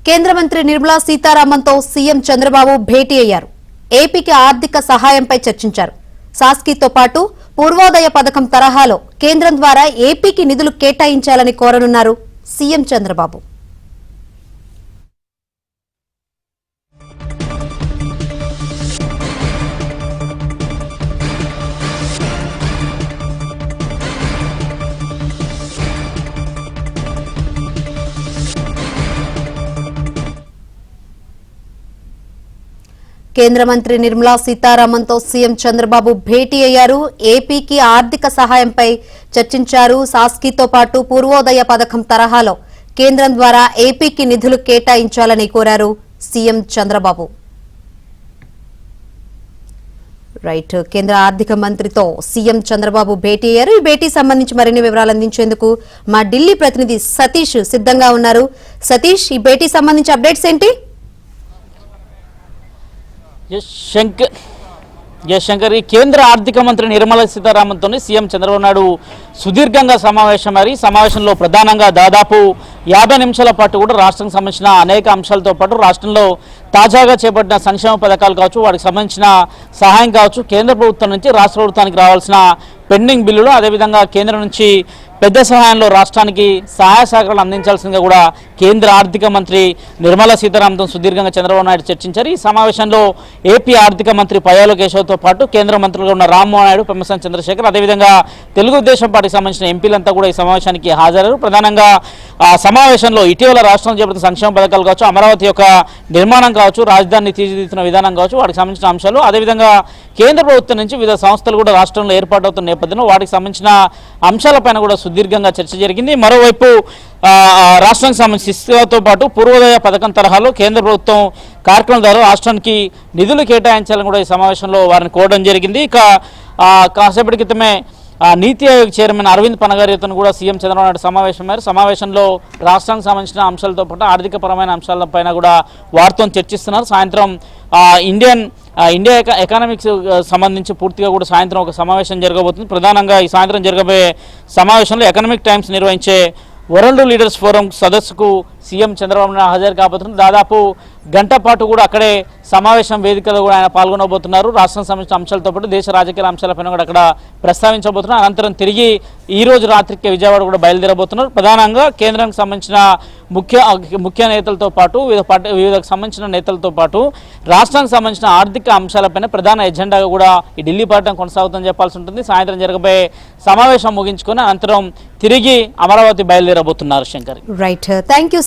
కేంద్ర మంత్రి నిర్మలా సీతారామన్తో సీఎం చంద్రబాబు భేటీ అయ్యారు. ఏపీకి ఆర్థిక సహాయంపై చర్చించారు. సాస్కీతో పాటు పూర్వోదయ పథకం తరహాలో కేంద్రం ద్వారా ఏపీకి నిధులు కేటాయించాలని కోరనున్నారు సీఎం చంద్రబాబు. కేంద్ర మంత్రి నిర్మలా సీతారామన్తో సీఎం చంద్రబాబు భేటీ అయ్యారు. ఏపీకి ఆర్థిక సహాయంపై చర్చించారు. సాస్కీతో పాటు పూర్వోదయ పథకం తరహాలో కేంద్రం ద్వారా ఏపీకి నిధులు కేటాయించాలని కోరారు సీఎం చంద్రబాబు. రైట్, కేంద్ర ఆర్థిక మంత్రితో సీఎం చంద్రబాబు భేటీ అయ్యారు. ఈ భేటీ సంబంధించి మరిన్ని వివరాలు అందించేందుకు మా ఢిల్లీ ప్రతినిధి సతీష్ సిద్ధంగా ఉన్నారు. సతీష్, ఈ భేటీ సంబంధించి అప్డేట్స్ ఏంటి? శంకర్, ఈ కేంద్ర ఆర్థిక మంత్రి నిర్మలా సీతారామన్తో సీఎం చంద్రబాబు నాయుడు సుదీర్ఘంగా సమావేశమయ్యారు. ఈ సమావేశంలో ప్రధానంగా దాదాపు 50 నిమిషాల పాటు కూడా రాష్ట్రానికి సంబంధించిన అనేక అంశాలతో పాటు రాష్ట్రంలో తాజాగా చేపట్టిన సంక్షేమ పథకాలు కావచ్చు, వాటికి సంబంధించిన సహాయం కావచ్చు, కేంద్ర ప్రభుత్వం నుంచి రాష్ట్ర ప్రభుత్వానికి రావాల్సిన పెండింగ్ బిల్లులు, అదేవిధంగా కేంద్రం నుంచి పెద్ద సహాయంలో రాష్ట్రానికి సహాయ సహకారాలు అందించాల్సిందిగా కూడా కేంద్ర ఆర్థిక మంత్రి నిర్మలా సీతారామన్తో సుదీర్ఘంగా చంద్రబాబు నాయుడు చర్చించారు. ఈ సమావేశంలో ఏపీ ఆర్థిక మంత్రి పయ్యావుల కేశవ్తో పాటు కేంద్ర మంత్రులుగా ఉన్న రామ్మోహన్ నాయుడు, పెమ్మసాని చంద్రశేఖర్, అదేవిధంగా తెలుగుదేశం పార్టీకి సంబంధించిన ఎంపీలంతా కూడా ఈ సమావేశానికి హాజరయ్యారు. ప్రధానంగా ఆ సమావేశంలో ఇటీవల రాష్ట్రంలో చేపట్టిన సంక్షేమ పథకాలు కావచ్చు, అమరావతి యొక్క నిర్మాణం కావచ్చు, రాజధానిని తీర్చిదిద్దుతున్న విధానం కావచ్చు, వాటికి సంబంధించిన అంశాలు, అదేవిధంగా కేంద్ర ప్రభుత్వం నుంచి వివిధ సంస్థలు కూడా రాష్ట్రంలో ఏర్పాటవుతున్న నేపథ్యంలో వాటికి సంబంధించిన అంశాలపైన కూడా సుదీర్ఘంగా చర్చ జరిగింది. మరోవైపు రాష్ట్రానికి సంబంధించి ఇసుకతో పాటు పూర్వోదయ పథకం తరహాలో కేంద్ర ప్రభుత్వం కార్యక్రమం ద్వారా రాష్ట్రానికి నిధులు కేటాయించాలని కూడా ఈ సమావేశంలో వారిని కోరడం జరిగింది. ఇక కాసేపటి క్రితమే నీతి ఆయోగ్ చైర్మన్ అరవింద్ పనగారియతో కూడా సీఎం చంద్రబాబు నాయుడు సమావేశమయ్యారు. సమావేశంలో రాష్ట్రానికి సంబంధించిన అంశాలతో పాటు ఆర్థికపరమైన అంశాలపైన కూడా వారితో చర్చిస్తున్నారు. సాయంత్రం ఇండియా ఎకానమిక్స్ సంబంధించి పూర్తిగా కూడా సాయంత్రం ఒక సమావేశం జరగబోతుంది. ప్రధానంగా ఈ సాయంత్రం జరగబోయే సమావేశంలో ఎకనామిక్ టైమ్స్ నిర్వహించే వరల్డ్ లీడర్స్ ఫోరం సదస్సుకు సీఎం చంద్రబాబు నాయుడు హాజరు కాబోతున్నారు. దాదాపు గంట పాటు కూడా అక్కడే సమావేశం వేదికలో కూడా ఆయన పాల్గొనబోతున్నారు. రాష్ట్రానికి సంబంధించిన అంశాలతో పాటు దేశ రాజకీయ అంశాలపైన కూడా అక్కడ ప్రస్తావించబోతున్నారు. అనంతరం తిరిగి ఈ రోజు రాత్రికి విజయవాడ కూడా బయలుదేరబోతున్నారు. ప్రధానంగా కేంద్రానికి సంబంధించిన ముఖ్య నేతలతో పాటు వివిధ సంబంధించిన నేతలతో పాటు రాష్ట్రానికి సంబంధించిన ఆర్థిక అంశాలపైన ప్రధాన ఎజెండాగా కూడా ఈ ఢిల్లీ పర్యటన కొనసాగుతుందని చెప్పాల్సి ఉంటుంది. సాయంత్రం జరగబోయే సమావేశం ముగించుకొని అనంతరం తిరిగి అమరావతి బయలుదేరబోతున్నారు. Shankar, right, thank you.